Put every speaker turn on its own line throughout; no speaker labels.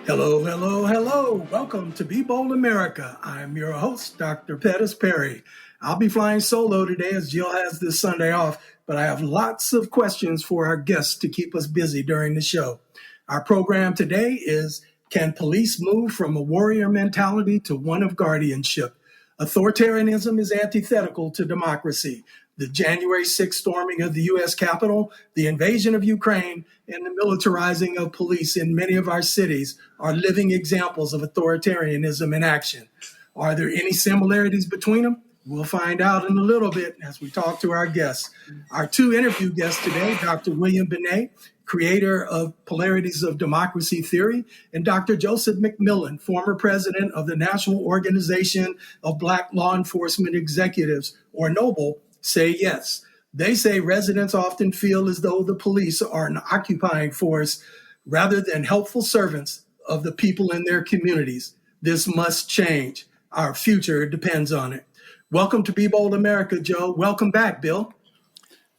Hello, hello, hello. Welcome to Be Bold America. I'm your host, Dr. Pettis Perry. I'll be flying solo today as Jill has this Sunday off, but I have lots of questions for our guests to keep us busy during the show. Our program today is, can police move from a warrior mentality to one of guardianship? Authoritarianism is antithetical to democracy. The January 6th storming of the U.S. Capitol, the invasion of Ukraine, and the militarizing of police in many of our cities are living examples of authoritarianism in action. Are there any similarities between them? We'll find out in a little bit as we talk to our guests. Our two interview guests today, Dr. William Benet, creator of Polarities of Democracy Theory, and Dr. Joseph McMillan, former president of the National Organization of Black Law Enforcement Executives, or NOBLE, say yes. They say residents often feel as though the police are an occupying force rather than helpful servants of the people in their communities. This must change. Our future depends on it. Welcome to Be Bold America, Joe. Welcome back, Bill.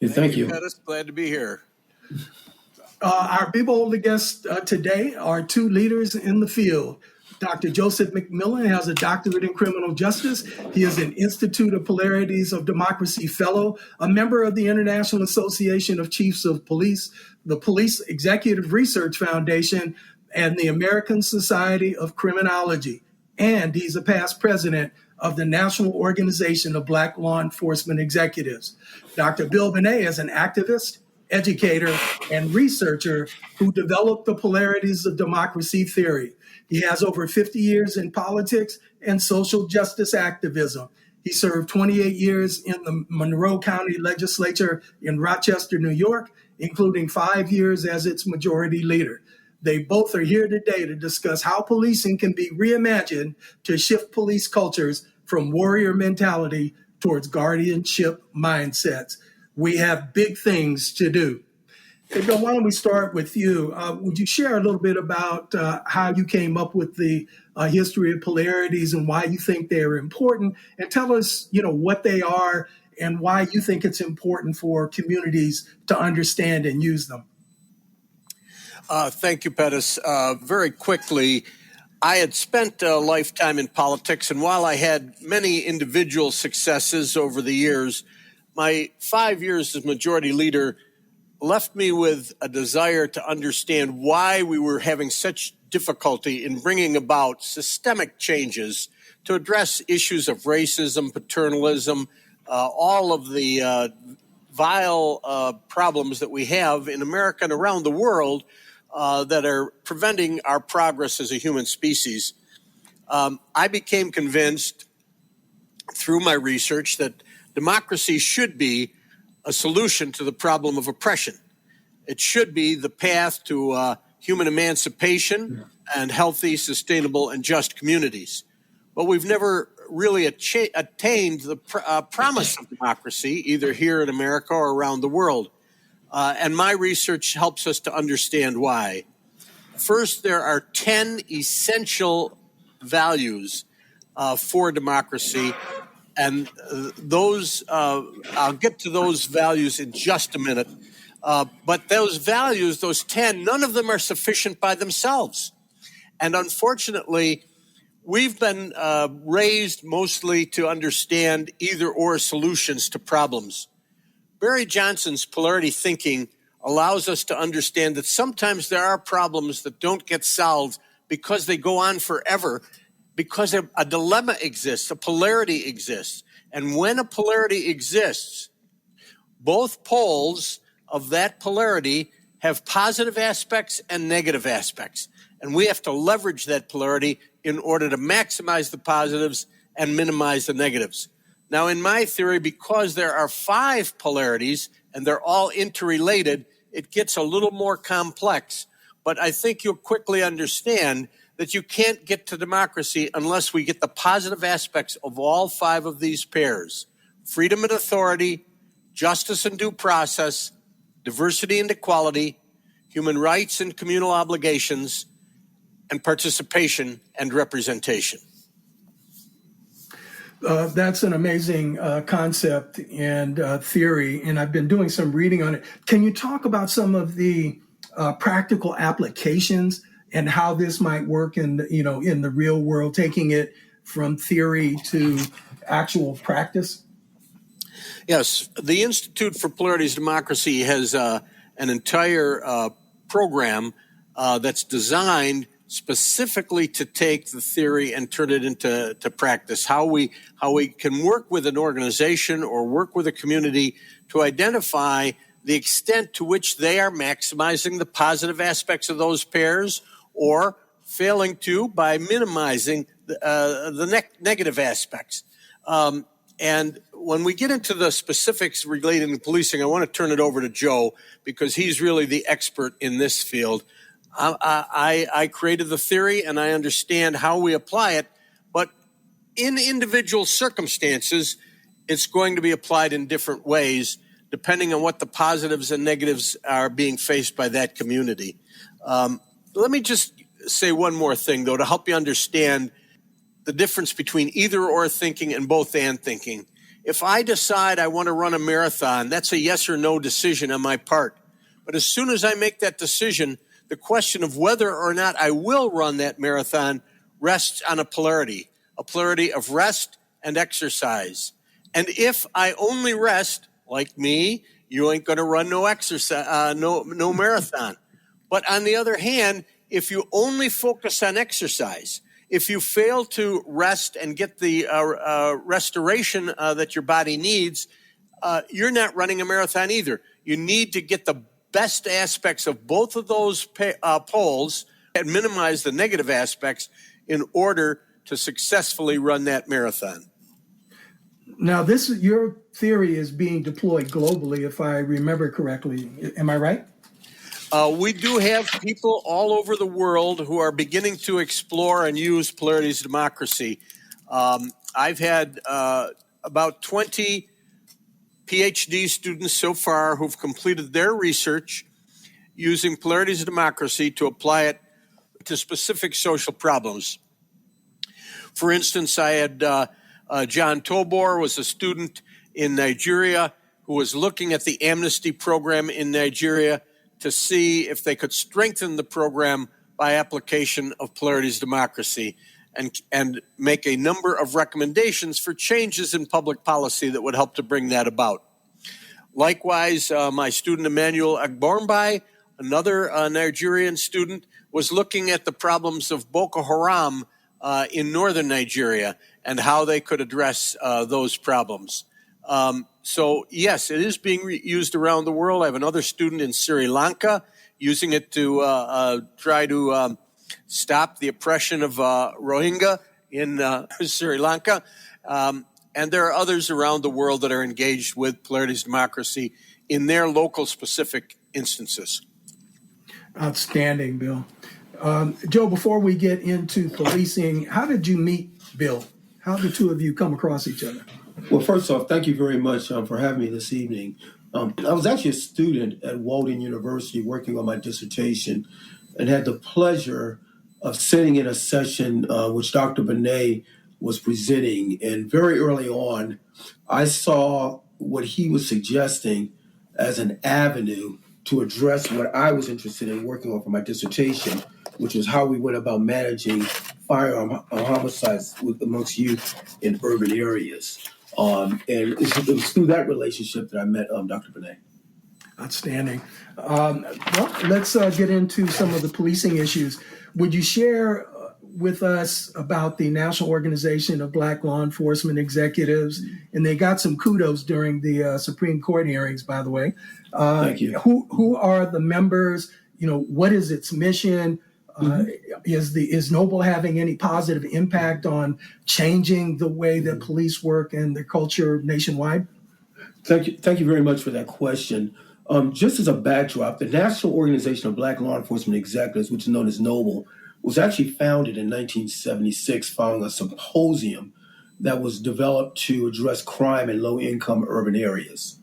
Thank you.
Pettis. Glad to be here.
Our Be Bold guests today are two leaders in the field. Dr. Joseph McMillan has a doctorate in criminal justice. He is an Institute of Polarities of Democracy Fellow, a member of the International Association of Chiefs of Police, the Police Executive Research Foundation, and the American Society of Criminology. And he's a past president of the National Organization of Black Law Enforcement Executives. Dr. Bill Benet is an activist, educator, and researcher who developed the Polarities of Democracy Theory. He has over 50 years in politics and social justice activism. He served 28 years in the Monroe County Legislature in Rochester, New York, including 5 years as its majority leader. They both are here today to discuss how policing can be reimagined to shift police cultures from warrior mentality towards guardianship mindsets. We have big things to do. Hey, Bill, why don't we start with you? Would you share a little bit about how you came up with the history of polarities and why you think they're important? And tell us, what they are and why you think it's important for communities to understand and use them.
Thank you, Pettis. Very quickly, I had spent a lifetime in politics, and while I had many individual successes over the years, my 5 years as majority leader left me with a desire to understand why we were having such difficulty in bringing about systemic changes to address issues of racism, paternalism, all of the vile problems that we have in America and around the world that are preventing our progress as a human species. I became convinced through my research that democracy should be a solution to the problem of oppression. It should be the path to human emancipation and healthy, sustainable, and just communities. But we've never really attained the promise of democracy, either here in America or around the world. And my research helps us to understand why. First, there are 10 essential values for democracy. And I'll get to those values in just a minute. But those values, those 10, none of them are sufficient by themselves. And unfortunately, we've been raised mostly to understand either or solutions to problems. Barry Johnson's polarity thinking allows us to understand that sometimes there are problems that don't get solved because they go on forever, because a dilemma exists, a polarity exists. And when a polarity exists, both poles of that polarity have positive aspects and negative aspects. And we have to leverage that polarity in order to maximize the positives and minimize the negatives. Now, in my theory, because there are 5 polarities and they're all interrelated, it gets a little more complex. But I think you'll quickly understand that you can't get to democracy unless we get the positive aspects of all 5 of these pairs: freedom and authority, justice and due process, diversity and equality, human rights and communal obligations, and participation and representation.
That's an amazing concept and theory, and I've been doing some reading on it. Can you talk about some of the practical applications and how this might work in, in the real world, taking it from theory to actual practice?
Yes, the Institute for Polarities Democracy has an entire program that's designed specifically to take the theory and turn it into practice. How we can work with an organization or work with a community to identify the extent to which they are maximizing the positive aspects of those pairs, or failing to by minimizing the negative aspects. And when we get into the specifics relating to policing, I want to turn it over to Joe because he's really the expert in this field. I created the theory and I understand how we apply it, but in individual circumstances, it's going to be applied in different ways depending on what the positives and negatives are being faced by that community. Let me just say one more thing, though, to help you understand the difference between either or thinking and both and thinking. If I decide I want to run a marathon, that's a yes or no decision on my part. But as soon as I make that decision, the question of whether or not I will run that marathon rests on a polarity of rest and exercise. And if I only rest, like me, you ain't going to run no exercise, no marathon. But on the other hand, if you only focus on exercise, if you fail to rest and get the restoration that your body needs, you're not running a marathon either. You need to get the best aspects of both of those poles and minimize the negative aspects in order to successfully run that marathon.
Now, your theory is being deployed globally, if I remember correctly. Am I right?
We do have people all over the world who are beginning to explore and use polarities democracy. I've had about 20 PhD students so far who've completed their research using polarities of democracy to apply it to specific social problems. For instance, I had John Tobor was a student in Nigeria who was looking at the amnesty program in Nigeria to see if they could strengthen the program by application of polarities democracy and make a number of recommendations for changes in public policy that would help to bring that about. Likewise, my student Emmanuel Agbormbai, another Nigerian student, was looking at the problems of Boko Haram in northern Nigeria and how they could address those problems. So, yes, it is being used around the world. I have another student in Sri Lanka using it to try to stop the oppression of Rohingya in Sri Lanka. And there are others around the world that are engaged with polarities democracy in their local specific instances.
Outstanding, Bill. Joe, before we get into policing, how did you meet Bill? How did the two of you come across each other?
Well, first off, thank you very much for having me this evening. I was actually a student at Walden University working on my dissertation and had the pleasure of sitting in a session which Dr. Benet was presenting. And very early on, I saw what he was suggesting as an avenue to address what I was interested in working on for my dissertation, which was how we went about managing firearm homicides amongst youth in urban areas. And it was through that relationship that I met Dr. Benet.
Outstanding. Well, let's get into some of the policing issues. Would you share with us about the National Organization of Black Law Enforcement Executives? And they got some kudos during the Supreme Court hearings, by the way.
Thank you.
Who are the members? What is its mission? Is Noble having any positive impact on changing the way that police work and the culture nationwide?
Thank you very much for that question. Just as a backdrop, the National Organization of Black Law Enforcement Executives, which is known as Noble, was actually founded in 1976 following a symposium that was developed to address crime in low-income urban areas.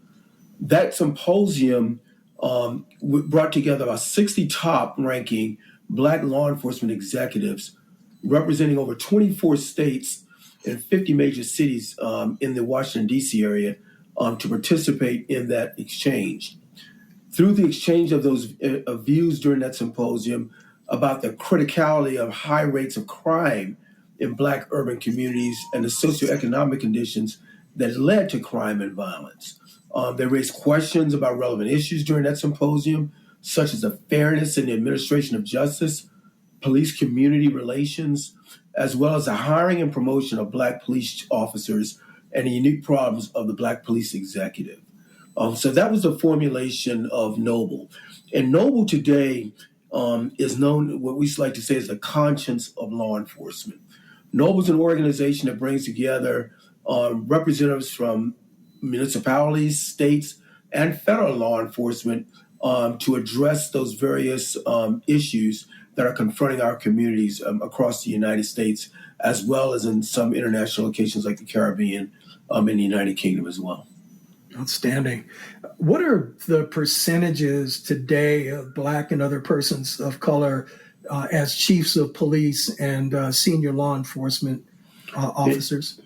That symposium brought together about 60 top-ranking Black law enforcement executives representing over 24 states and 50 major cities in the Washington, D.C. area to participate in that exchange. Through the exchange of those views during that symposium, about the criticality of high rates of crime in Black urban communities and the socioeconomic conditions that led to crime and violence. They raised questions about relevant issues during that symposium, such as the fairness in the administration of justice, police community relations, as well as the hiring and promotion of Black police officers and the unique problems of the Black police executive. So that was the formulation of Noble. And Noble today is known, what we like to say, is the conscience of law enforcement. Noble is an organization that brings together representatives from municipalities, states, and federal law enforcement to address those various issues that are confronting our communities across the United States, as well as in some international locations like the Caribbean and the United Kingdom as well.
Outstanding. What are the percentages today of Black and other persons of color as chiefs of police and senior law enforcement officers?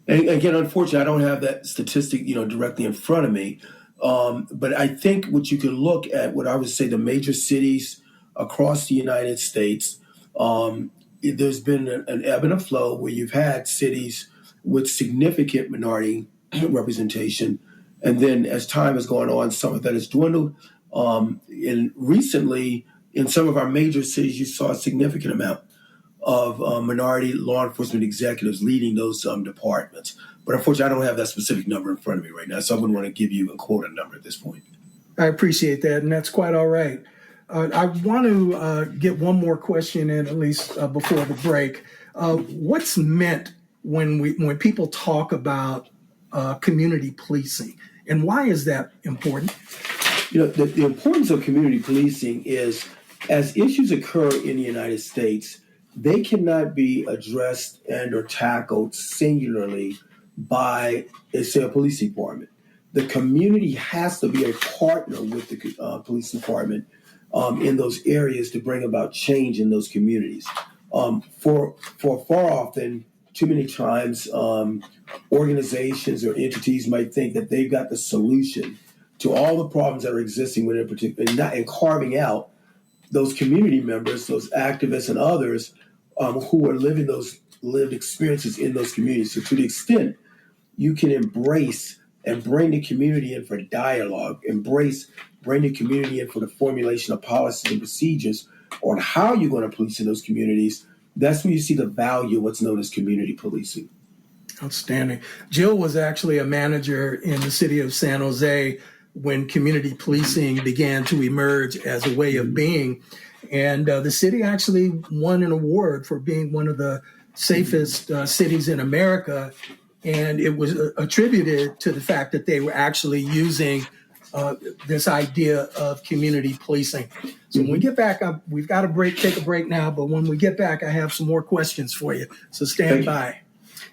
And again, unfortunately, I don't have that statistic, directly in front of me. But I think what you can look at, what I would say, the major cities across the United States, there's been an ebb and a flow where you've had cities with significant minority representation. And then as time has gone on, some of that has dwindled. And recently, in some of our major cities, you saw a significant amount of minority law enforcement executives leading those departments. But unfortunately, I don't have that specific number in front of me right now, so I wouldn't want to give you a quote a number at this point.
I appreciate that, and that's quite all right. I want to get one more question in, at least before the break. What's meant when people talk about community policing, and why is that important?
The importance of community policing is, as issues occur in the United States, they cannot be addressed and or tackled singularly by, say, a police department. The community has to be a partner with the police department in those areas to bring about change in those communities. For far often, too many times, organizations or entities might think that they've got the solution to all the problems that are existing within a particular, and carving out those community members, those activists and others who are living those lived experiences in those communities. So to the extent you can embrace and bring the community in for dialogue, bring the community in for the formulation of policies and procedures on how you're going to police in those communities, that's when you see the value of what's known as community policing.
Outstanding. Jill was actually a manager in the city of San Jose when community policing began to emerge as a way of being. And the city actually won an award for being one of the safest cities in America. And it was attributed to the fact that they were actually using this idea of community policing. So when we get back, we've got to take a break now, but when we get back, I have some more questions for you. So stand by.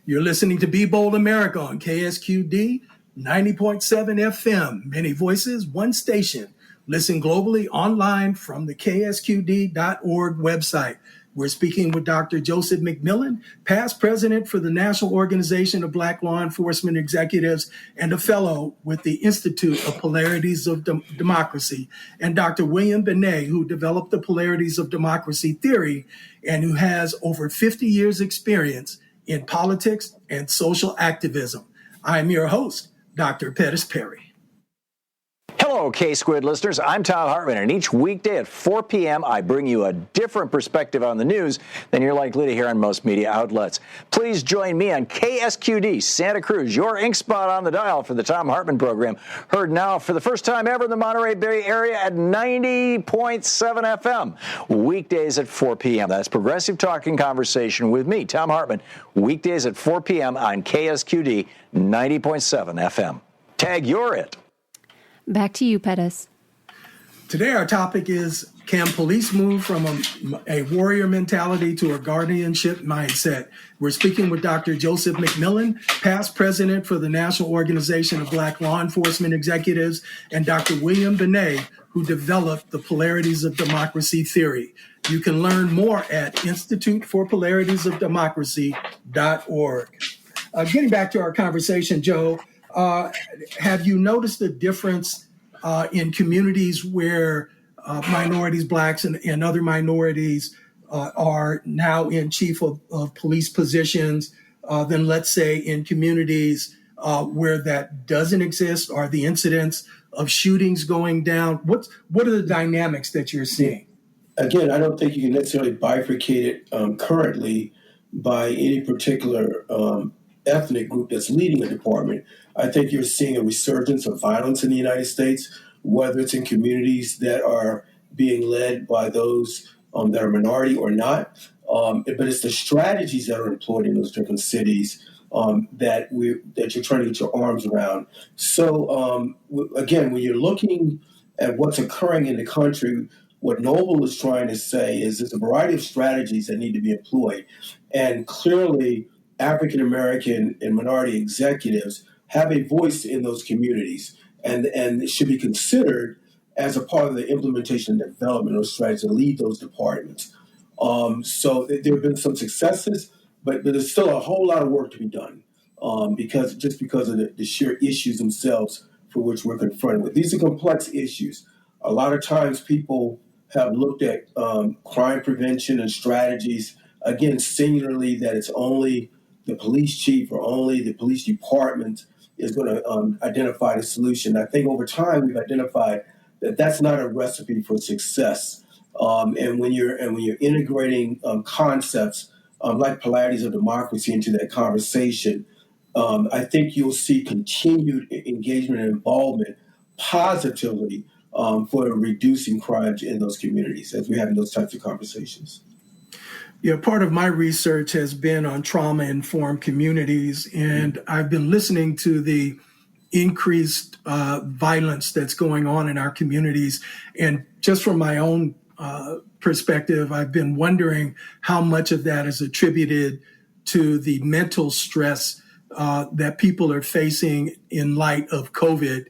You're listening to Be Bold America on KSQD 90.7 FM. Many voices, one station. Listen globally online from the ksqd.org website. We're speaking with Dr. Joseph McMillan, past president for the National Organization of Black Law Enforcement Executives and a fellow with the Institute of Polarities of Democracy, and Dr. William Benet, who developed the Polarities of Democracy theory and who has over 50 years experience in politics and social activism. I'm your host, Dr. Pettis Perry.
Hello, K-Squid listeners. I'm Tom Hartman, and each weekday at 4 p.m., I bring you a different perspective on the news than you're likely to hear on most media outlets. Please join me on KSQD Santa Cruz, your ink spot on the dial for the Tom Hartman program, heard now for the first time ever in the Monterey Bay area at 90.7 FM, weekdays at 4 p.m. That's Progressive Talking Conversation with me, Tom Hartman, weekdays at 4 p.m. on KSQD 90.7 FM. Tag, you're it.
Back to you, Pettis.
Today, our topic is, can police move from a warrior mentality to a guardianship mindset? We're speaking with Dr. Joseph McMillan, past president for the National Organization of Black Law Enforcement Executives, and Dr. William Benet, who developed the Polarities of Democracy theory. You can learn more at instituteforpolaritiesofdemocracy.org. Getting back to our conversation, Joe, have you noticed a difference in communities where minorities, blacks, and other minorities are now in chief of police positions than, let's say, in communities where that doesn't exist? Are the incidents of shootings going down? What are the dynamics that you're seeing?
Again, I don't think you can necessarily bifurcate it currently by any particular ethnic group that's leading a department. I think you're seeing a resurgence of violence in the United States, whether it's in communities that are being led by those that are minority or not. But it's the strategies that are employed in those different cities that you're trying to get your arms around. So again, when you're looking at what's occurring in the country, what Noble is trying to say is there's a variety of strategies that need to be employed. And clearly, African American and minority executives have a voice in those communities and it should be considered as a part of the implementation and development of those strategies to lead those departments. So there have been some successes, but there's still a whole lot of work to be done because of the sheer issues themselves for which we're confronted with. These are complex issues. A lot of times people have looked at crime prevention and strategies, again, singularly, that it's only the police chief or only the police department is going to identify the solution. I think over time we've identified that that's not a recipe for success. And when you're integrating concepts like polarities of democracy into that conversation, I think you'll see continued engagement and involvement positively for reducing crimes in those communities as we're having those types of conversations.
Yeah, part of my research has been on trauma-informed communities, and I've been listening to the increased violence that's going on in our communities. And just from my own perspective, I've been wondering how much of that is attributed to the mental stress that people are facing in light of COVID.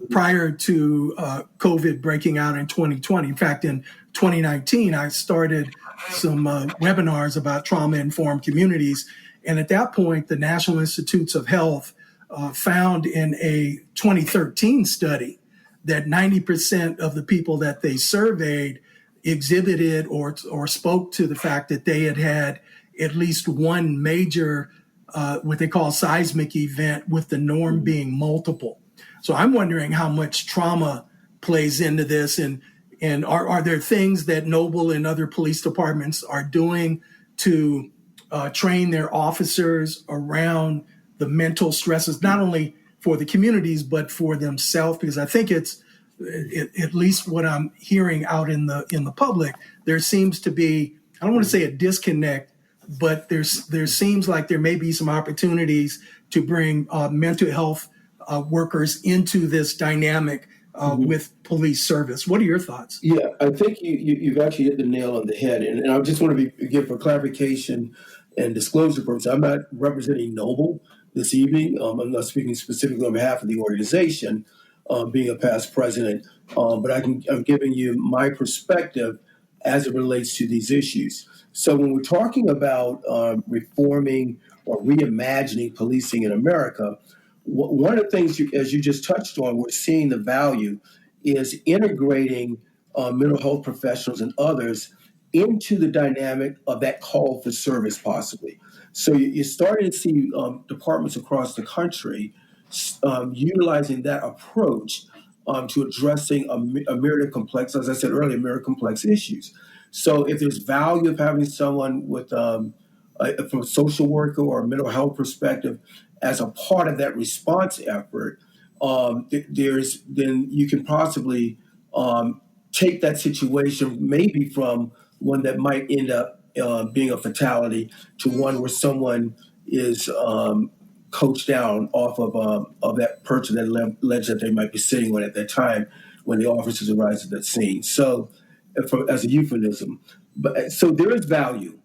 Prior to COVID breaking out in 2020. In fact, in 2019, I started some webinars about trauma-informed communities. And at that point, the National Institutes of Health found in a 2013 study that 90% of the people that they surveyed exhibited or spoke to the fact that they had at least one major, what they call seismic event, with the norm being multiple. So I'm wondering how much trauma plays into this, and are there things that Noble and other police departments are doing to train their officers around the mental stresses, not only for the communities, but for themselves? Because I think it's, at least what I'm hearing out in the public, there seems to be, I don't want to say a disconnect, but there seems like there may be some opportunities to bring mental health workers into this dynamic with police service. What are your thoughts?
Yeah, I think you've actually hit the nail on the head. And I just want to give for clarification and disclosure purposes, I'm not representing Noble this evening. I'm not speaking specifically on behalf of the organization, being a past president, but I'm giving you my perspective as it relates to these issues. So when we're talking about reforming or reimagining policing in America, one of the things, as you just touched on, we're seeing the value is integrating mental health professionals and others into the dynamic of that call for service, possibly. So you're starting to see departments across the country utilizing that approach to addressing a myriad of complex, as I said earlier, myriad of complex issues. So if there's value of having someone with from a social worker or a mental health perspective as a part of that response effort, then you can possibly take that situation maybe from one that might end up being a fatality to one where someone is coached down off of that person, that ledge that they might be sitting on at that time when the officers arrive at that scene. So, as a euphemism, so there is value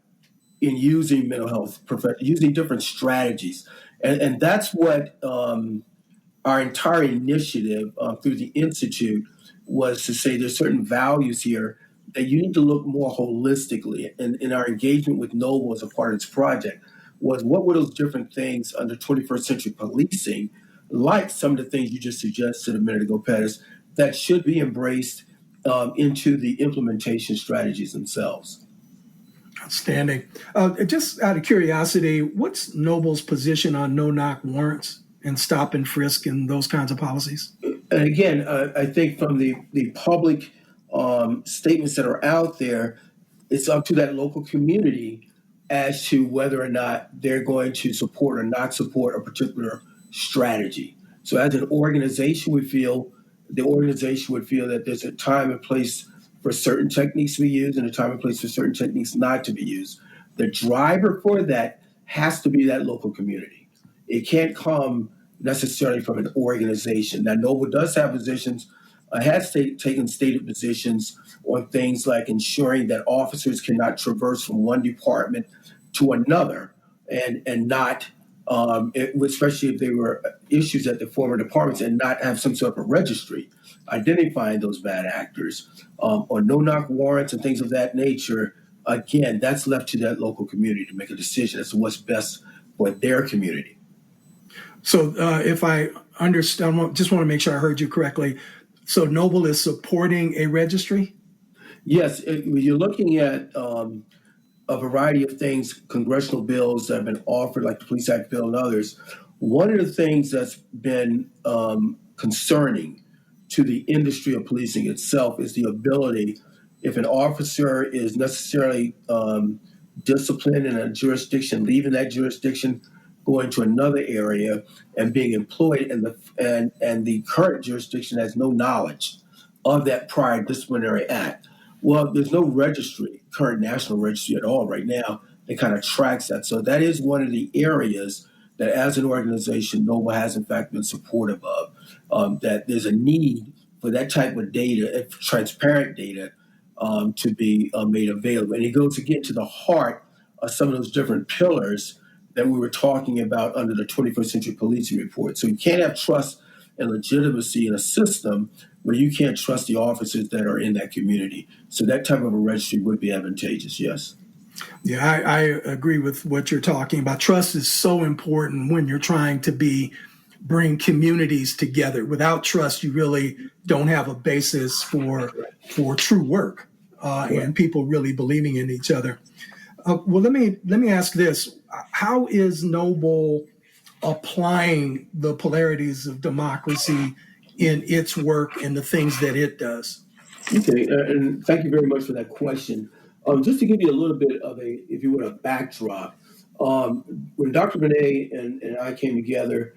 in using mental health, using different strategies. And that's what our entire initiative through the Institute was to say there's certain values here that you need to look more holistically. And in our engagement with Noble as a part of this project was what were those different things under 21st century policing, like some of the things you just suggested a minute ago, Pettis, that should be embraced into the implementation strategies themselves.
Outstanding. Just out of curiosity, what's Noble's position on no-knock warrants and stop and frisk and those kinds of policies?
And again, I think from the public statements that are out there, it's up to that local community as to whether or not they're going to support or not support a particular strategy. So as an organization, the organization would feel that there's a time and place for certain techniques to be used and a time and place for certain techniques not to be used. The driver for that has to be that local community. It can't come necessarily from an organization. Now, Noble does have positions, has taken stated positions on things like ensuring that officers cannot traverse from one department to another and not, especially if there were issues at the former departments, and not have some sort of a registry identifying those bad actors, or no-knock warrants and things of that nature. Again, that's left to that local community to make a decision as to what's best for their community.
So if I understand, just want to make sure I heard you correctly. So Noble is supporting a registry?
Yes, when you're looking at a variety of things, congressional bills that have been offered, like the Police Act bill and others, one of the things that's been concerning to the industry of policing itself is the ability, if an officer is necessarily disciplined in a jurisdiction, leaving that jurisdiction, going to another area and being employed, and the current jurisdiction has no knowledge of that prior disciplinary act. Well, there's no registry, current national registry at all right now that kind of tracks that. So that is one of the areas that as an organization, Noble has in fact been supportive of, that there's a need for that type of data, transparent data, to be made available. And it goes again to the heart of some of those different pillars that we were talking about under the 21st Century Policing Report. So you can't have trust and legitimacy in a system where you can't trust the officers that are in that community. So that type of a registry would be advantageous, yes.
Yeah, I agree with what you're talking about. Trust is so important when you're trying to bring communities together. Without trust, you really don't have a basis for true work and people really believing in each other. Well, let me ask this: how is Noble applying the polarities of democracy in its work and the things that it does?
Okay, and thank you very much for that question. Just to give you a little bit of if you would, a backdrop, when Dr. Benet and I came together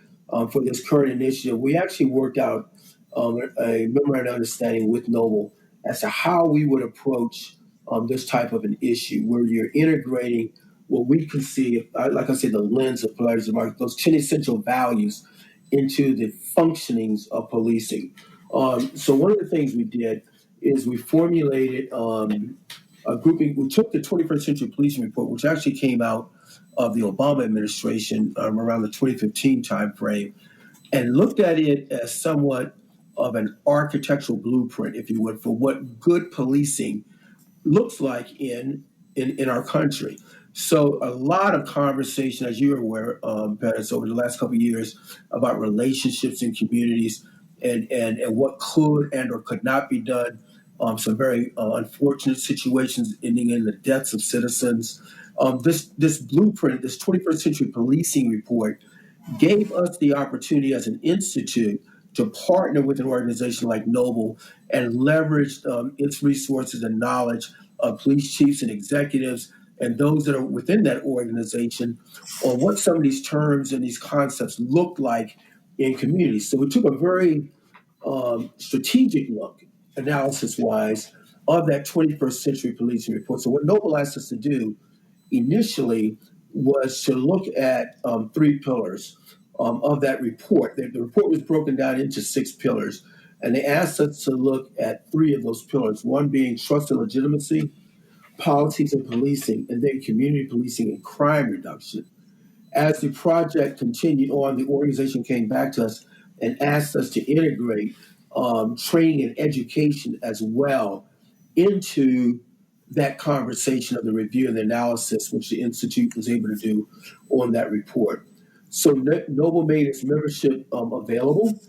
for this current initiative, we actually worked out a memorandum of understanding with Noble as to how we would approach this type of an issue, where you're integrating what we can see, like I said, the lens of polarities of democracy, those 10 essential values into the functionings of policing. So one of the things we did is we formulated a grouping. We took the 21st Century Policing Report, which actually came out of the Obama administration around the 2015 timeframe, and looked at it as somewhat of an architectural blueprint, if you would, for what good policing looks like in our country. So a lot of conversation, as you're aware, Pettis, over the last couple of years about relationships in communities and what could and or could not be done. Some very unfortunate situations ending in the deaths of citizens. This blueprint, this 21st Century Policing Report, gave us the opportunity as an institute to partner with an organization like Noble and leverage its resources and knowledge of police chiefs and executives and those that are within that organization on what some of these terms and these concepts look like in communities. So we took a very strategic look, analysis-wise, of that 21st Century Policing Report. So what Noble asked us to do initially was to look at three pillars of that report. The report was broken down into 6 pillars, and they asked us to look at 3 of those pillars, one being trust and legitimacy, politics and policing, and then community policing and crime reduction. As the project continued on, the organization came back to us and asked us to integrate training and education as well into that conversation of the review and the analysis, which the Institute was able to do on that report. So Noble made its membership available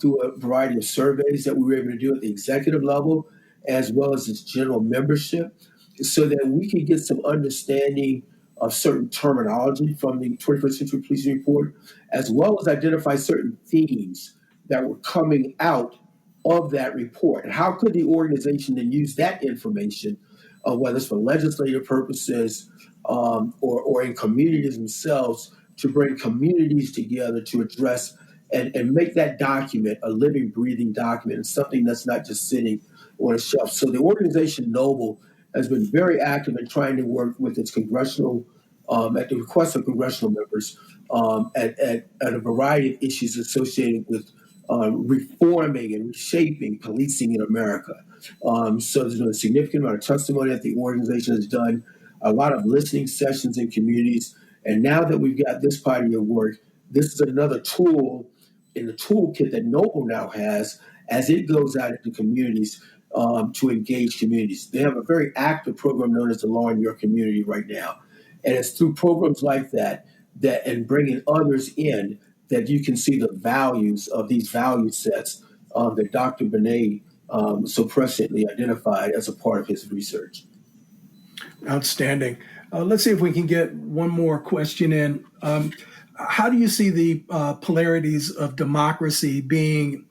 through a variety of surveys that we were able to do at the executive level, as well as its general membership, so that we can get some understanding of certain terminology from the 21st Century Policing Report, as well as identify certain themes that were coming out of that report. And how could the organization then use that information, whether it's for legislative purposes or in communities themselves, to bring communities together to address and make that document a living, breathing document, and something that's not just sitting on a shelf. So the organization Noble has been very active in trying to work with its congressional, at the request of congressional members, at a variety of issues associated with reforming and reshaping policing in America. So there's been a significant amount of testimony that the organization has done, a lot of listening sessions in communities. And now that we've got this body of work, this is another tool in the toolkit that Noble now has as it goes out into communities to engage communities. They have a very active program known as the Law in Your Community right now. And it's through programs like that and bringing others in that you can see the values of these value sets that Dr. Benet so presciently identified as a part of his research.
Outstanding. Let's see if we can get one more question in. How do you see the polarities of democracy being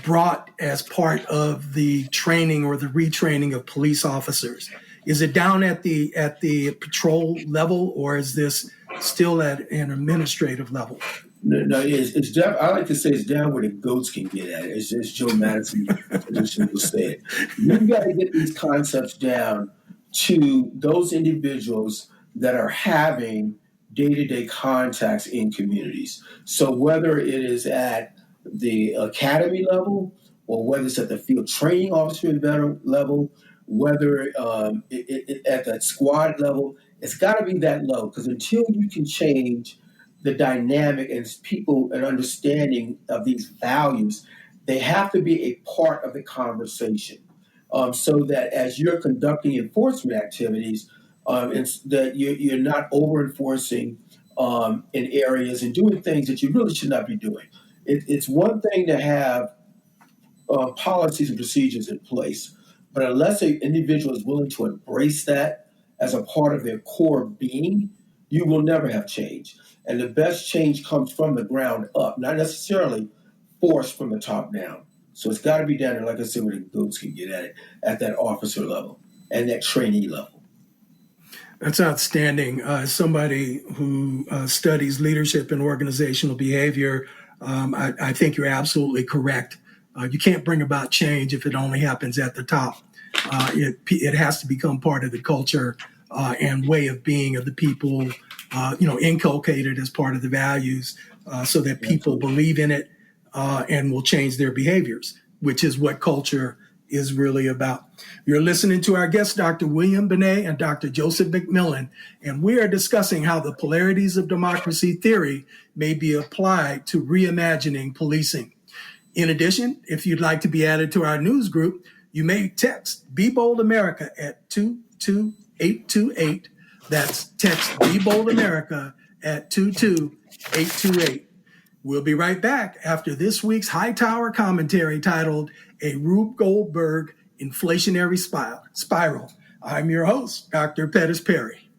brought as part of the training or the retraining of police officers? Is it down at the patrol level, or is this still at an administrative level?
No, it's down. I like to say it's down where the goats can get at it. It's just Joe Madison tradition will say it. You've got to get these concepts down to those individuals that are having day-to-day contacts in communities. So whether it is at the academy level or whether it's at the field training officer level, whether at that squad level, it's got to be that low, because until you can change the dynamic and people and understanding of these values, they have to be a part of the conversation, so that as you're conducting enforcement activities, it's that you're not over-enforcing in areas and doing things that you really should not be doing. It's one thing to have policies and procedures in place, but unless an individual is willing to embrace that as a part of their core being, you will never have change. And the best change comes from the ground up, not necessarily forced from the top down. So it's got to be down there, like I said, where the goats can get at it, at that officer level and that trainee level.
That's outstanding. As somebody who studies leadership and organizational behavior, I think you're absolutely correct. You can't bring about change if it only happens at the top. It has to become part of the culture and way of being of the people, inculcated as part of the values, so that people believe in it and will change their behaviors, which is what culture is really about. You're listening to our guests, Dr. William Benet and Dr. Joseph McMillan, and we are discussing how the polarities of democracy theory may be applied to reimagining policing. In addition, if you'd like to be added to our news group, you may text Be Bold America at 22828. That's text Be Bold America at 22828. We'll be right back after this week's Hightower commentary titled A Rube Goldberg Inflationary Spiral. I'm your host, Dr. Pettis Perry.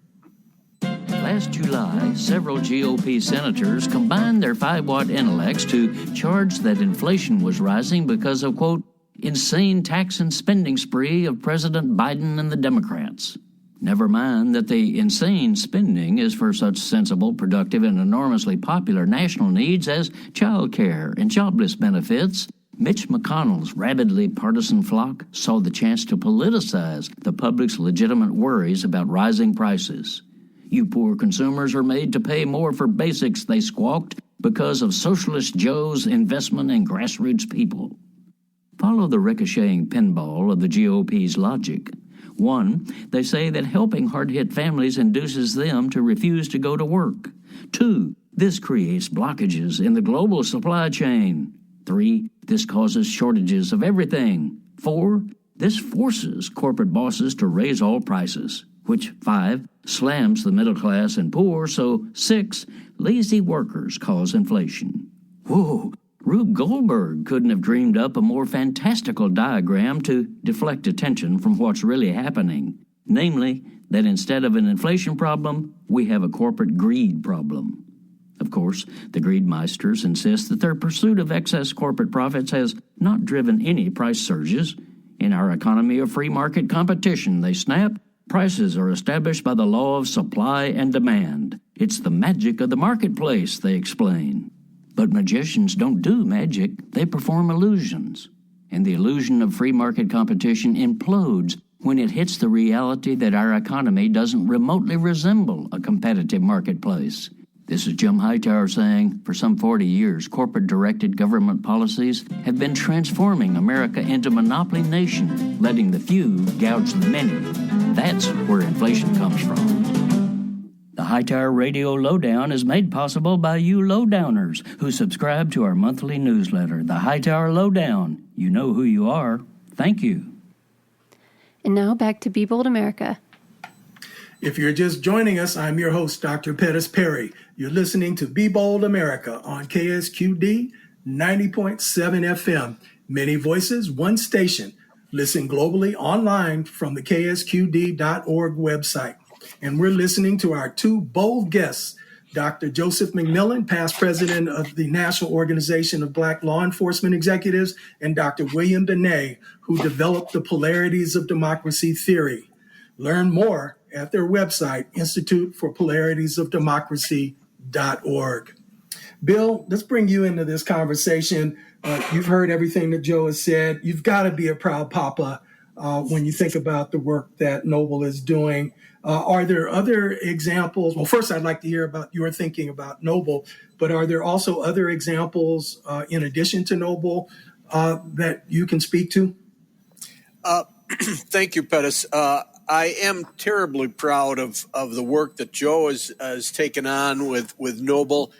Last July, several GOP senators combined their 5-watt intellects to charge that inflation was rising because of, quote, insane tax and spending spree of President Biden and the Democrats. Never mind that the insane spending is for such sensible, productive, and enormously popular national needs as child care and jobless benefits. Mitch McConnell's rabidly partisan flock saw the chance to politicize the public's legitimate worries about rising prices. You poor consumers are made to pay more for basics, they squawked, because of Socialist Joe's investment in grassroots people. Follow the ricocheting pinball of the GOP's logic. 1, they say that helping hard-hit families induces them to refuse to go to work. 2, this creates blockages in the global supply chain. 3, this causes shortages of everything. 4, this forces corporate bosses to raise all prices, which 5, slams the middle class and poor, so 6, lazy workers cause inflation. Whoa, Rube Goldberg couldn't have dreamed up a more fantastical diagram to deflect attention from what's really happening, namely that instead of an inflation problem, we have a corporate greed problem. Of course, the greedmeisters insist that their pursuit of excess corporate profits has not driven any price surges. In our economy of free market competition, they snap, prices are established by the law of supply and demand. It's the magic of the marketplace, they explain. But magicians don't do magic, they perform illusions. And the illusion of free market competition implodes when it hits the reality that our economy doesn't remotely resemble a competitive marketplace. This is Jim Hightower saying, for some 40 years, corporate-directed government policies have been transforming America into a monopoly nation, letting the few gouge the many. That's where inflation comes from. The Hightower Radio Lowdown is made possible by you lowdowners who subscribe to our monthly newsletter, The Hightower Lowdown. You know who you are. Thank you.
And now back to Be Bold America.
If you're just joining us, I'm your host, Dr. Pettis Perry. You're listening to Be Bold America on KSQD 90.7 FM. Many voices, one station. Listen globally online from the ksqd.org website. And we're listening to our two bold guests, Dr. Joseph McMillan, past president of the National Organization of Black Law Enforcement Executives, and Dr. William Benet, who developed the polarities of democracy theory. Learn more at their website, instituteforpolitiesofdemocracy.org. Bill, let's bring you into this conversation. You've heard everything that Joe has said. You've got to be a proud papa when you think about the work that Noble is doing. Are there other examples? Well, first, I'd like to hear about your thinking about Noble, but are there also other examples in addition to Noble that you can speak to?
Thank you, Pettis. I am terribly proud of the work that Joe has taken on with Noble.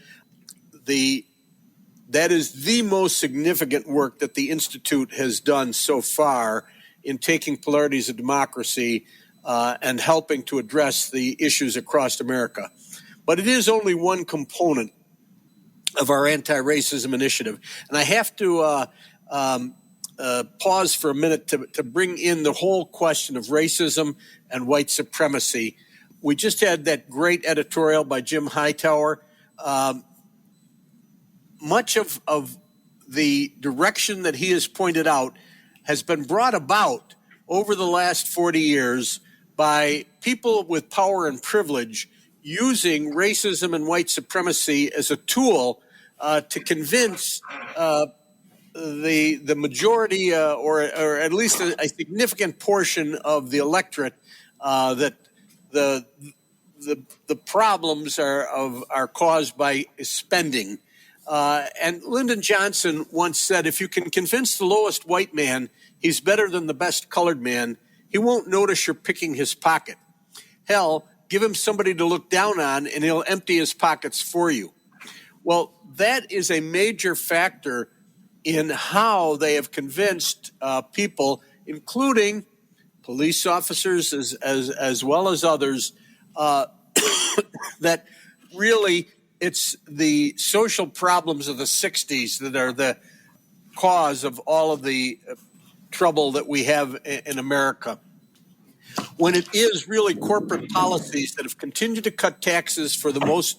That is the most significant work that the Institute has done so far in taking polarities of democracy and helping to address the issues across America. But it is only one component of our anti-racism initiative. And I have to pause for a minute to bring in the whole question of racism and white supremacy. We just had that great editorial by Jim Hightower. Much of the direction that he has pointed out has been brought about over the last 40 years by people with power and privilege using racism and white supremacy as a tool to convince the majority or at least a significant portion of the electorate that the problems are caused by spending. And Lyndon Johnson once said, if you can convince the lowest white man he's better than the best colored man, he won't notice you're picking his pocket. Hell, give him somebody to look down on and he'll empty his pockets for you. Well, that is a major factor in how they have convinced people, including police officers as well as others, that really it's the social problems of the 60s that are the cause of all of the trouble that we have in America. When it is really corporate policies that have continued to cut taxes for the most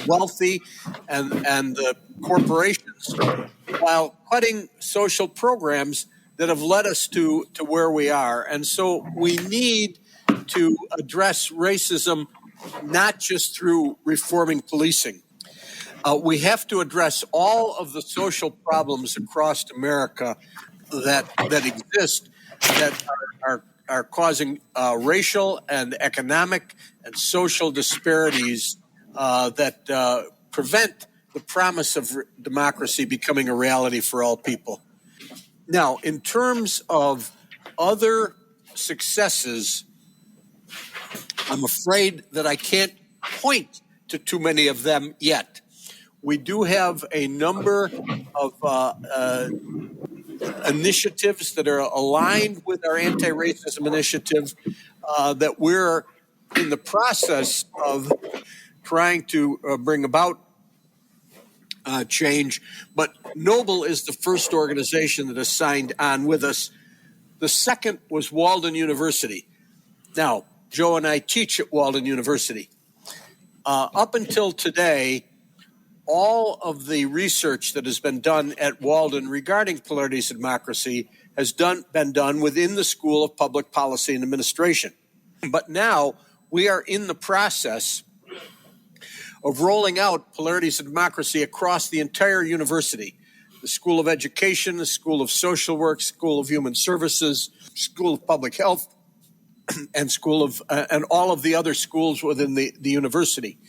wealthy and the corporations, while cutting social programs that have led us to where we are. And so we need to address racism not just through reforming policing. We have to address all of the social problems across America that exist that are causing racial and economic and social disparities that prevent the promise of democracy becoming a reality for all people. Now, in terms of other successes, I'm afraid that I can't point to too many of them yet. We do have a number of initiatives that are aligned with our anti-racism initiative that we're in the process of trying to bring about. change. But Noble is the first organization that has signed on with us. The second was Walden University. Now, Joe and I teach at Walden University. Up until today, all of the research that has been done at Walden regarding polarities of democracy has been done within the School of Public Policy and Administration. But now we are in the process of rolling out polarities of democracy across the entire university. The School of Education, the School of Social Work, School of Human Services, School of Public Health, and and all of the other schools within the university.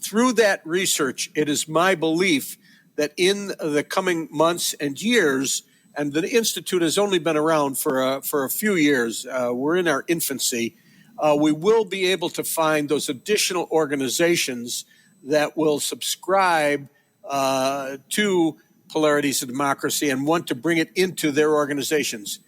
Through that research, it is my belief that in the coming months and years, and the Institute has only been around for a few years, we're in our infancy, we will be able to find those additional organizations that will subscribe to polarities of democracy and want to bring it into their organizations.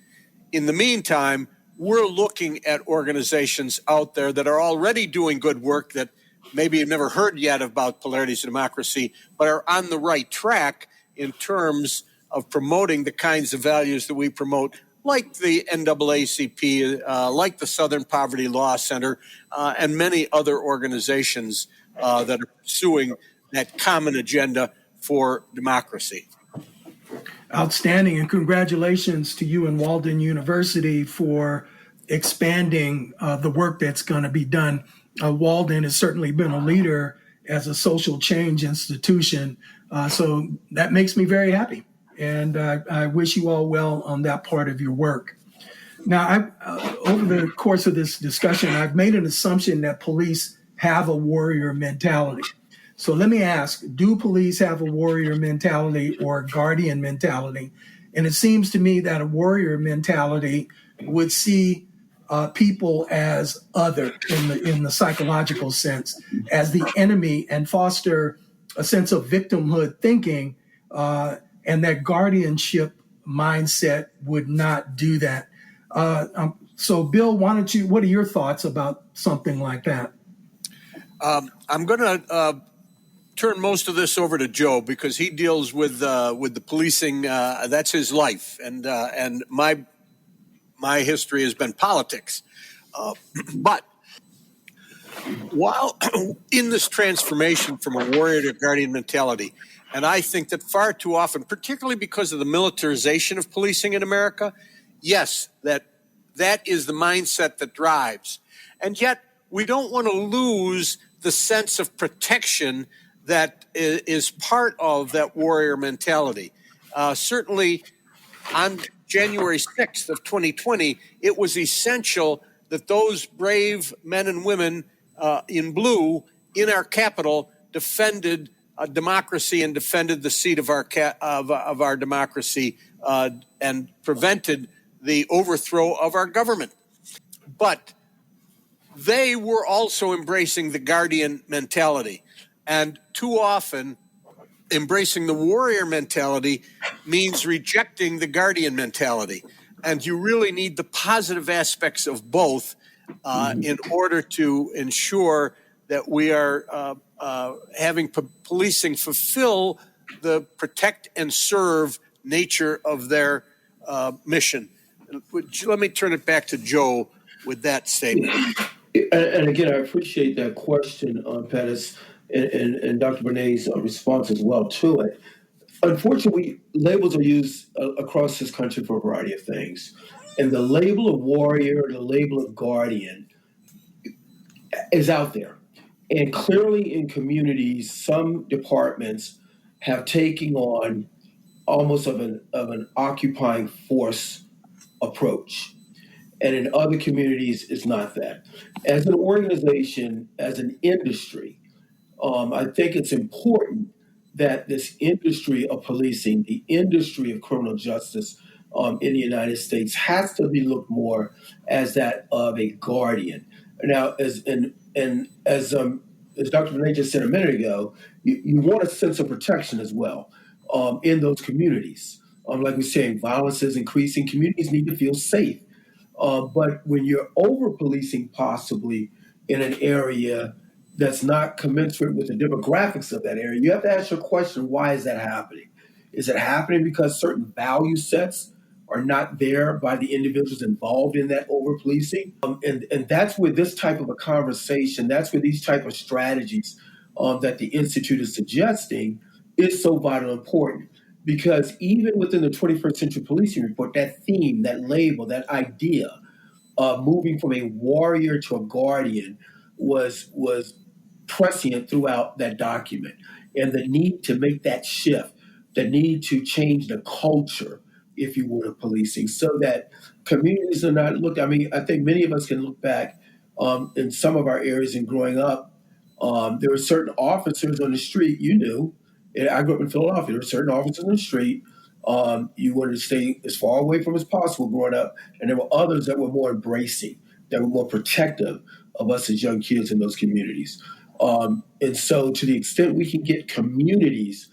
In the meantime, we're looking at organizations out there that are already doing good work that maybe you've never heard yet about polarities of democracy, but are on the right track in terms of promoting the kinds of values that we promote, like the NAACP, like the Southern Poverty Law Center, and many other organizations that are pursuing that common agenda for democracy.
Outstanding, and congratulations to you and Walden University for expanding the work that's going to be done. Walden has certainly been a leader as a social change institution, so that makes me very happy, and I wish you all well on that part of your work. Now, over the course of this discussion, I've made an assumption that police have a warrior mentality. So let me ask, do police have a warrior mentality or a guardian mentality? And it seems to me that a warrior mentality would see people as other in the psychological sense, as the enemy, and foster a sense of victimhood thinking, and that guardianship mindset would not do that. So Bill, what are your thoughts about something like that?
I'm going to turn most of this over to Joe because he deals with the policing. That's his life, and my history has been politics. But while in this transformation from a warrior to guardian mentality, and I think that far too often, particularly because of the militarization of policing in America, yes, that is the mindset that drives. And yet we don't want to lose the sense of protection that is part of that warrior mentality. Certainly on January 6th of 2020, it was essential that those brave men and women in blue in our Capitol defended democracy and defended the seat of our democracy and prevented the overthrow of our government. But they were also embracing the guardian mentality. And too often, embracing the warrior mentality means rejecting the guardian mentality. And you really need the positive aspects of both in order to ensure that we are having policing fulfill the protect and serve nature of their mission. Let me turn it back to Joe with that statement.
And again, I appreciate that question, Pettis, and Dr. Benet's response as well to it. Unfortunately, labels are used across this country for a variety of things. And the label of warrior, the label of guardian is out there. And clearly in communities, some departments have taken on almost of an occupying force approach. And in other communities, it's not that. As an organization, as an industry, I think it's important that this industry of policing, the industry of criminal justice in the United States has to be looked more as that of a guardian. Now, as Dr. Benet just said a minute ago, you want a sense of protection as well in those communities. Like we're saying, violence is increasing. Communities need to feel safe. But when you're over-policing possibly in an area, that's not commensurate with the demographics of that area, you have to ask your question, why is that happening? Is it happening because certain value sets are not there by the individuals involved in that over policing? And that's where this type of a conversation, that's where these type of strategies that the Institute is suggesting is so vital and important. Because even within the 21st Century Policing Report, that theme, that label, that idea of moving from a warrior to a guardian was prescient throughout that document. And the need to make that shift, the need to change the culture, if you would, of policing, so that communities are not I think many of us can look back in some of our areas and growing up, there were certain officers on the street you knew. And I grew up in Philadelphia. There were certain officers on the street you wanted to stay as far away from as possible growing up. And there were others that were more embracing, that were more protective of us as young kids in those communities. And so to the extent we can get communities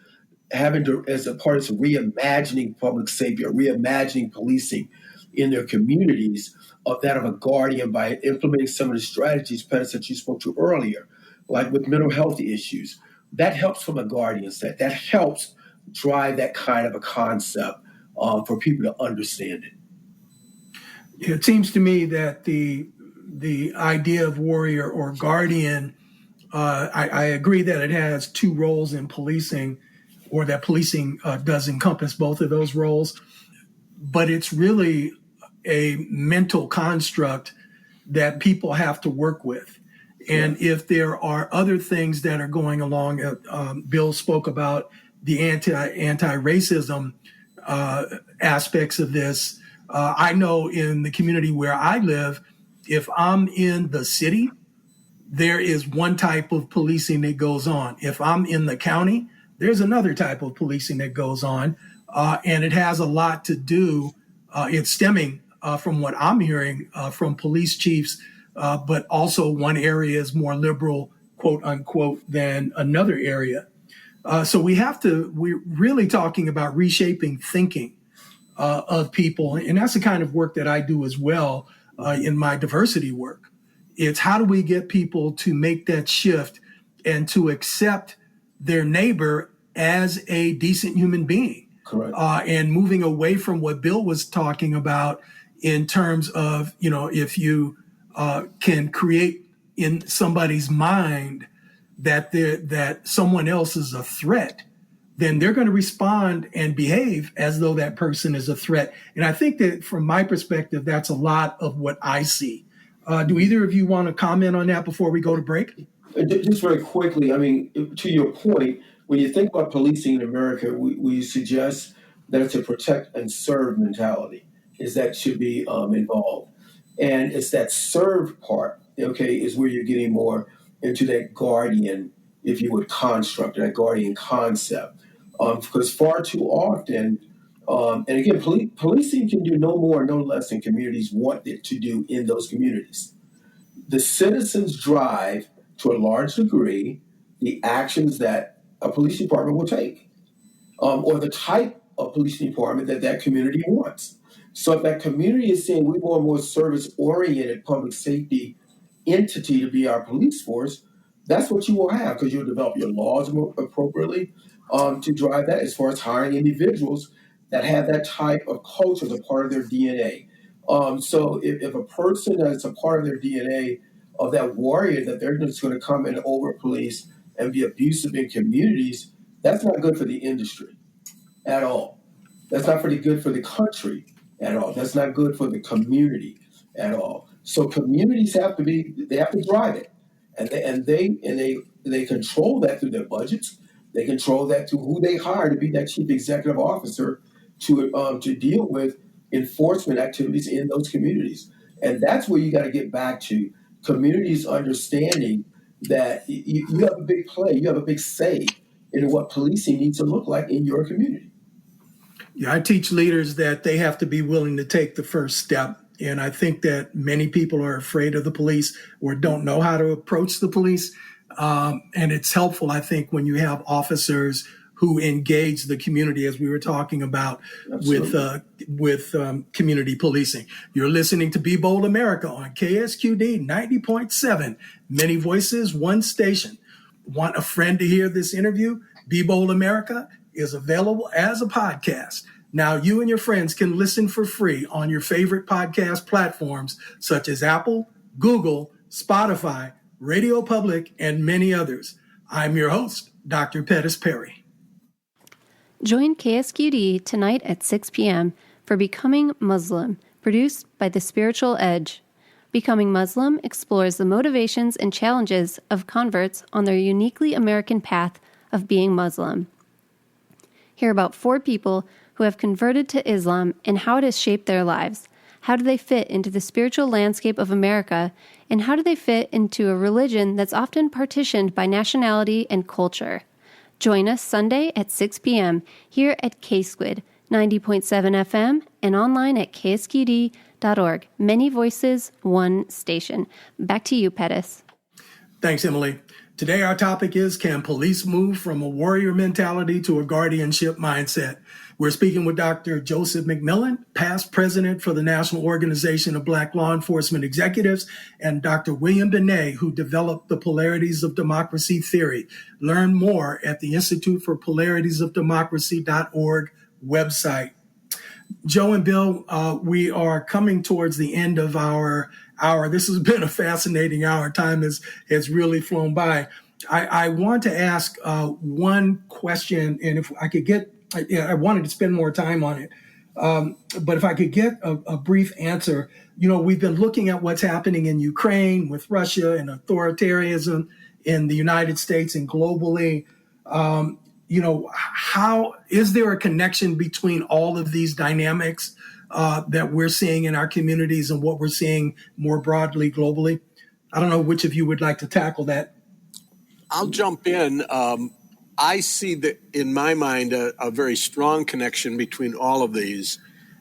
having to, as a part of reimagining public safety or reimagining policing in their communities, of that of a guardian by implementing some of the strategies, Pettis, that you spoke to earlier, like with mental health issues, that helps from a guardian set. That helps drive that kind of a concept for people to understand it.
It seems to me that the idea of warrior or guardian, I agree that it has two roles in policing, or that policing does encompass both of those roles, but it's really a mental construct that people have to work with. And if there are other things that are going along, Bill spoke about the anti-racism aspects of this. I know in the community where I live, if I'm in the city, there is one type of policing that goes on. If I'm in the county, there's another type of policing that goes on. And it has a lot to do, it's stemming from what I'm hearing from police chiefs, but also one area is more liberal, quote unquote, than another area. So we're really talking about reshaping thinking of people. And that's the kind of work that I do as well in my diversity work. It's how do we get people to make that shift and to accept their neighbor as a decent human being.
Correct.
And moving away from what Bill was talking about in terms of, if you can create in somebody's mind that someone else is a threat, then they're going to respond and behave as though that person is a threat. And I think that from my perspective, that's a lot of what I see. Do either of you want to comment on that before we go to break?
Just very quickly, I mean, to your point, when you think about policing in America, we suggest that it's a protect and serve mentality, is that should be involved. And it's that serve part, is where you're getting more into that guardian, if you would, construct, that guardian concept. Because far too often, and again, policing can do no more, no less than communities want it to do in those communities. The citizens drive, to a large degree, the actions that a police department will take, or the type of police department that community wants. So if that community is saying we want a more service-oriented public safety entity to be our police force, that's what you will have, because you'll develop your laws more appropriately to drive that, as far as hiring individuals that have that type of culture as a part of their DNA. So if a person that's a part of their DNA of that warrior, that they're just going to come and over police and be abusive in communities, that's not good for the industry at all. That's not pretty good for the country at all. That's not good for the community at all. So communities have to drive it, and they control that through their budgets. They control that through who they hire to be that chief executive officer to deal with enforcement activities in those communities. And that's where you got to get back to communities understanding that you have a big play, you have a big say in what policing needs to look like in your community.
Yeah, I teach leaders that they have to be willing to take the first step. And I think that many people are afraid of the police or don't know how to approach the police. And it's helpful, I think, when you have officers who engage the community, as we were talking about with community policing. You're listening to Be Bold America on KSQD 90.7, many voices, one station. Want a friend to hear this interview? Be Bold America is available as a podcast. Now you and your friends can listen for free on your favorite podcast platforms such as Apple, Google, Spotify, Radio Public, and many others. I'm your host, Dr. Pettis Perry.
Join KSQD tonight at 6 p.m. for Becoming Muslim, produced by The Spiritual Edge. Becoming Muslim explores the motivations and challenges of converts on their uniquely American path of being Muslim. Hear about 4 people who have converted to Islam and how it has shaped their lives. How do they fit into the spiritual landscape of America, and how do they fit into a religion that's often partitioned by nationality and culture? Join us Sunday at 6 p.m. here at K-Squid, 90.7 FM, and online at ksqd.org. Many voices, one station. Back to you, Pettis.
Thanks, Emily. Today, our topic is, can police move from a warrior mentality to a guardianship mindset? We're speaking with Dr. Joseph McMillan, past president for the National Organization of Black Law Enforcement Executives, and Dr. William Benet, who developed the Polarities of Democracy theory. Learn more at the Institute for Polarities of Democracy.org website. Joe and Bill, we are coming towards the end of our hour. This has been a fascinating hour. Time has really flown by. I want to ask one question, and if I could get, I wanted to spend more time on it, but if I could get a brief answer. We've been looking at what's happening in Ukraine with Russia and authoritarianism in the United States and globally. How is there a connection between all of these dynamics that we're seeing in our communities and what we're seeing more broadly globally? I don't know which of you would like to tackle that.
I'll jump in. I see that in my mind a very strong connection between all of these,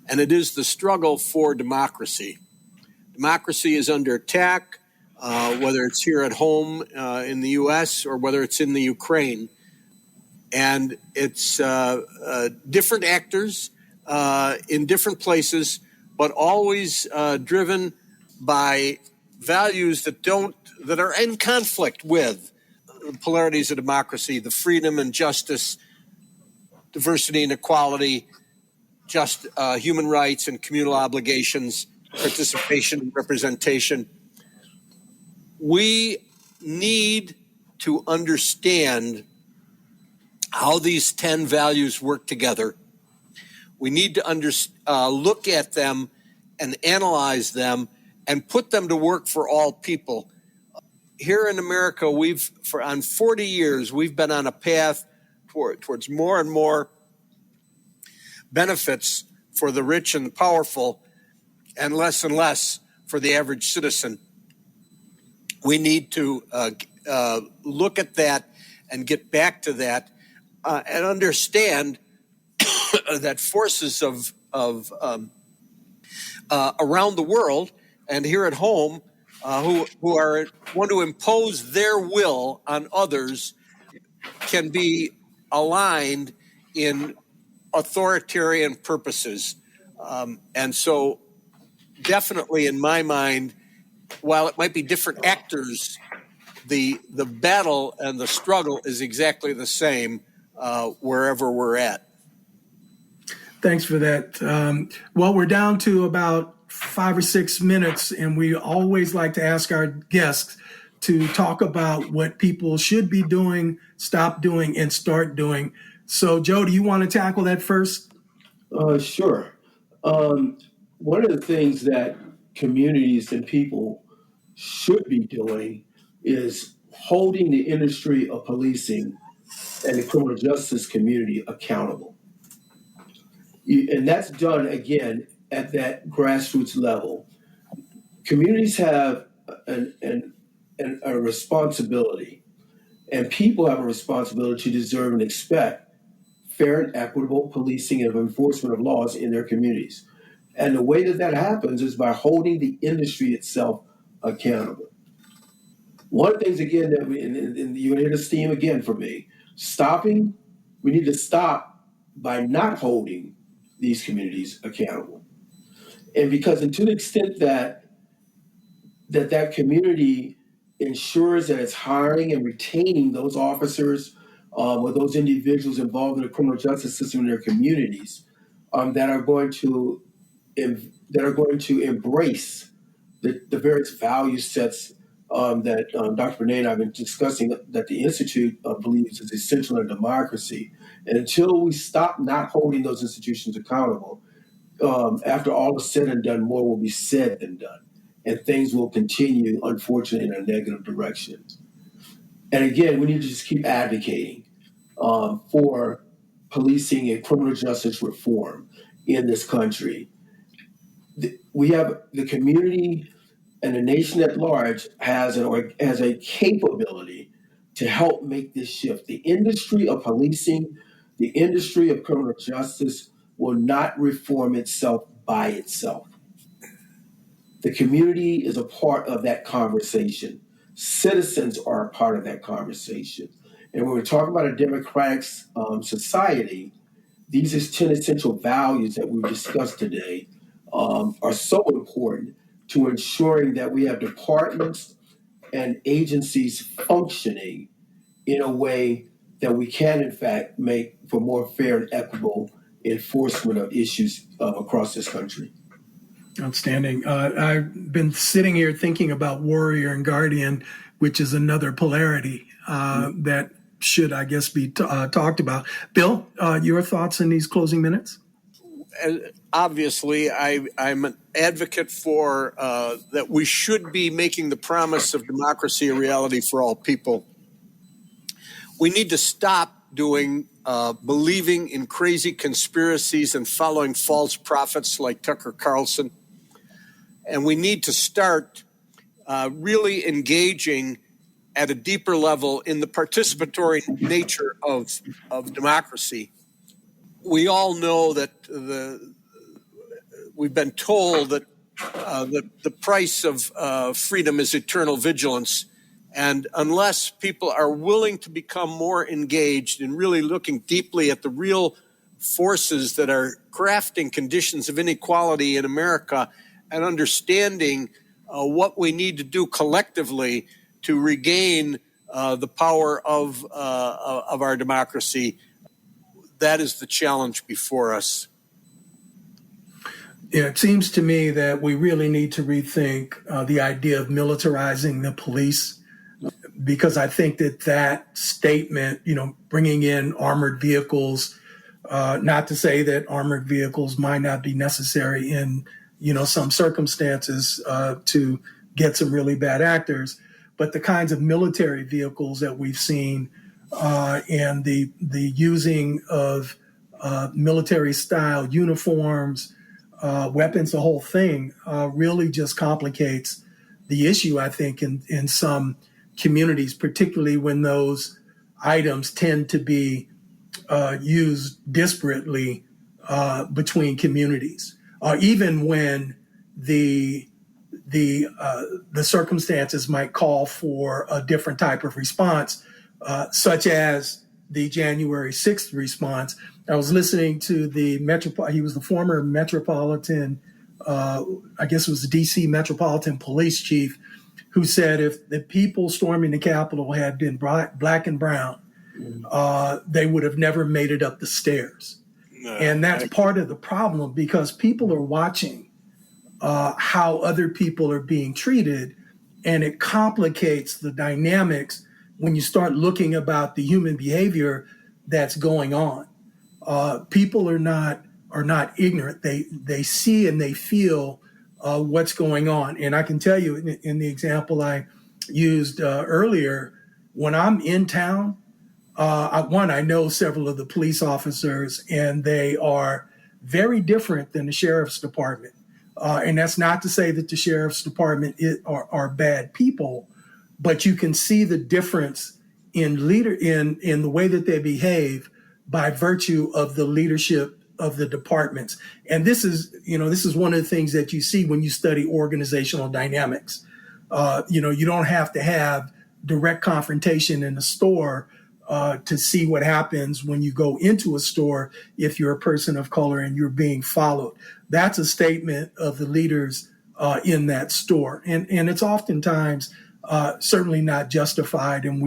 and it is the struggle for democracy. Democracy is under attack, whether it's here at home in the U.S. or whether it's in the Ukraine. And it's different actors in different places, but always driven by values that are in conflict with the polarities of democracy, the freedom and justice, diversity and equality, just human rights and communal obligations, participation and representation. We need to understand how these 10 values work together. We need to look at them and analyze them and put them to work for all people. Here in America, on 40 years, we've been on a path towards more and more benefits for the rich and the powerful and less for the average citizen. We need to look at that and get back to that. And understand that forces of around the world and here at home who want to impose their will on others can be aligned in authoritarian purposes. And so definitely in my mind, while it might be different actors, the battle and the struggle is exactly the same wherever we're at.
Thanks for that. Well, we're down to about 5 or 6 minutes, and we always like to ask our guests to talk about what people should be doing, stop doing, and start doing. So, Joe, do you want to tackle that first?
Sure. One of the things that communities and people should be doing is holding the industry of policing and the criminal justice community accountable. And that's done, again, at that grassroots level. Communities have a responsibility, and people have a responsibility to deserve and expect fair and equitable policing and enforcement of laws in their communities. And the way that happens is by holding the industry itself accountable. One of the things, again, that and you're going to hear this theme again from me, stopping We need to stop by not holding these communities accountable. And because, and to the extent that community ensures that it's hiring and retaining those officers or those individuals involved in the criminal justice system in their communities that are going to embrace the various value sets that Dr. Renee and I have been discussing that the Institute believes is essential in democracy. And until we stop not holding those institutions accountable, after all is said and done, more will be said than done. And things will continue, unfortunately, in a negative direction. And again, we need to just keep advocating for policing and criminal justice reform in this country. We have the community and the nation at large has a capability to help make this shift. The industry of policing, the industry of criminal justice will not reform itself by itself. The community is a part of that conversation. Citizens are a part of that conversation. And when we're talking about a democratic society, these 10 essential values that we've discussed today are so important to ensuring that we have departments and agencies functioning in a way that we can, in fact, make for more fair and equitable enforcement of issues across this country.
Outstanding. I've been sitting here thinking about warrior and guardian, which is another polarity that should, I guess, be talked about. Bill, your thoughts in these closing minutes?
Obviously, I'm an advocate for that we should be making the promise of democracy a reality for all people. We need to stop believing in crazy conspiracies and following false prophets like Tucker Carlson. And we need to start really engaging at a deeper level in the participatory nature of democracy. We all know that we've been told that the price of freedom is eternal vigilance. And unless people are willing to become more engaged in really looking deeply at the real forces that are crafting conditions of inequality in America and understanding what we need to do collectively to regain the power of our democracy, that is the challenge before us.
Yeah, it seems to me that we really need to rethink the idea of militarizing the police, because I think that statement, bringing in armored vehicles, not to say that armored vehicles might not be necessary in, some circumstances to get some really bad actors, but the kinds of military vehicles that we've seen and the using of military style uniforms, weapons, the whole thing really just complicates the issue, I think, in some communities, particularly when those items tend to be used disparately between communities, even when the circumstances might call for a different type of response, such as the January 6th response. I was listening to he was the former Metropolitan, I guess it was the DC Metropolitan Police Chief, who said if the people storming the Capitol had been black and brown, they would have never made it up the stairs. And that's part of the problem, because people are watching how other people are being treated, and it complicates the dynamics when you start looking about the human behavior that's going on. People are not ignorant. They see and they feel what's going on. And I can tell you in the example I used earlier, when I'm in town, I know several of the police officers, and they are very different than the sheriff's department. And that's not to say that the sheriff's department are bad people, but you can see the difference in the way that they behave by virtue of the leadership of the departments. And this is one of the things that you see when you study organizational dynamics. You don't have to have direct confrontation in the store to see what happens when you go into a store if you're a person of color and you're being followed. That's a statement of the leaders in that store. And it's oftentimes certainly not justified. And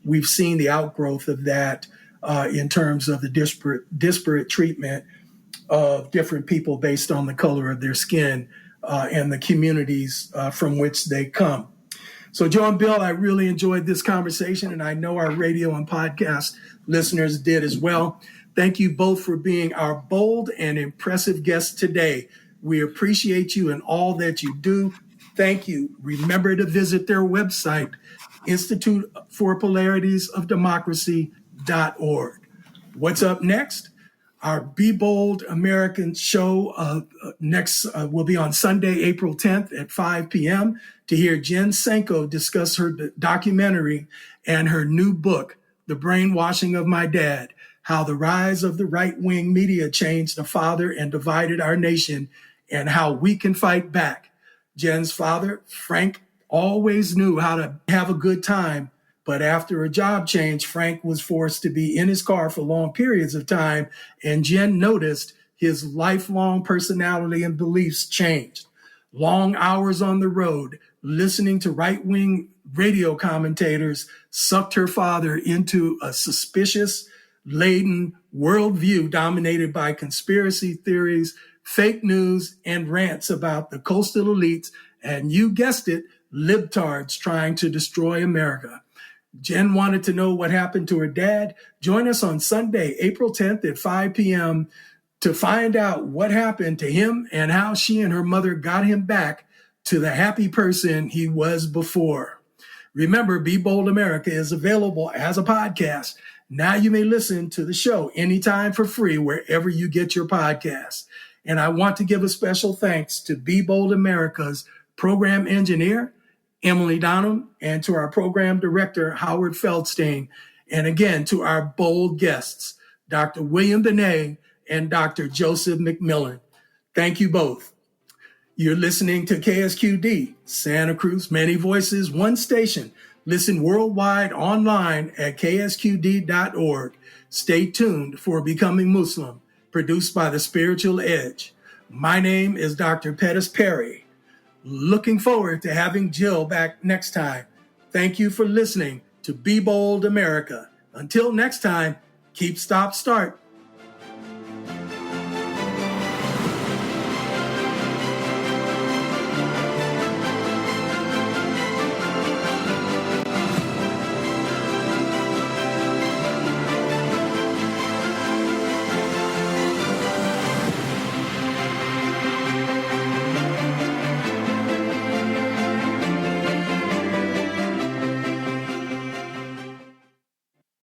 we've seen the outgrowth of that in terms of the disparate treatment of different people based on the color of their skin and the communities from which they come. So, Joe and Bill, I really enjoyed this conversation, and I know our radio and podcast listeners did as well. Thank you both for being our bold and impressive guests today. We appreciate you and all that you do. Thank you. Remember to visit their website, instituteforpolaritiesofdemocracy.org. What's up next? Our Be Bold American show will be on Sunday, April 10th at 5 p.m. to hear Jen Senko discuss her documentary and her new book, The Brainwashing of My Dad, How the Rise of the Right-Wing Media Changed the Father and Divided Our Nation, and How We Can Fight Back. Jen's father, Frank, always knew how to have a good time, but after a job change, Frank was forced to be in his car for long periods of time, and Jen noticed his lifelong personality and beliefs changed. Long hours on the road, listening to right-wing radio commentators sucked her father into a suspicious-laden worldview dominated by conspiracy theories, fake news, and rants about the coastal elites, and you guessed it, libtards trying to destroy America. Jen wanted to know what happened to her dad. Join us on Sunday, April 10th at 5 p.m. to find out what happened to him and how she and her mother got him back to the happy person he was before. Remember, Be Bold America is available as a podcast. Now you may listen to the show anytime for free wherever you get your podcasts. And I want to give a special thanks to Be Bold America's program engineer, Emily Donham, and to our program director, Howard Feldstein, and again to our bold guests, Dr. William Benet and Dr. Joseph McMillan. Thank you both. You're listening to KSQD, Santa Cruz, many voices, one station. Listen worldwide online at ksqd.org. Stay tuned for Becoming Muslim, produced by The Spiritual Edge. My name is Dr. Pettis Perry. Looking forward to having Jill back next time. Thank you for listening to Be Bold America. Until next time, keep, stop, start.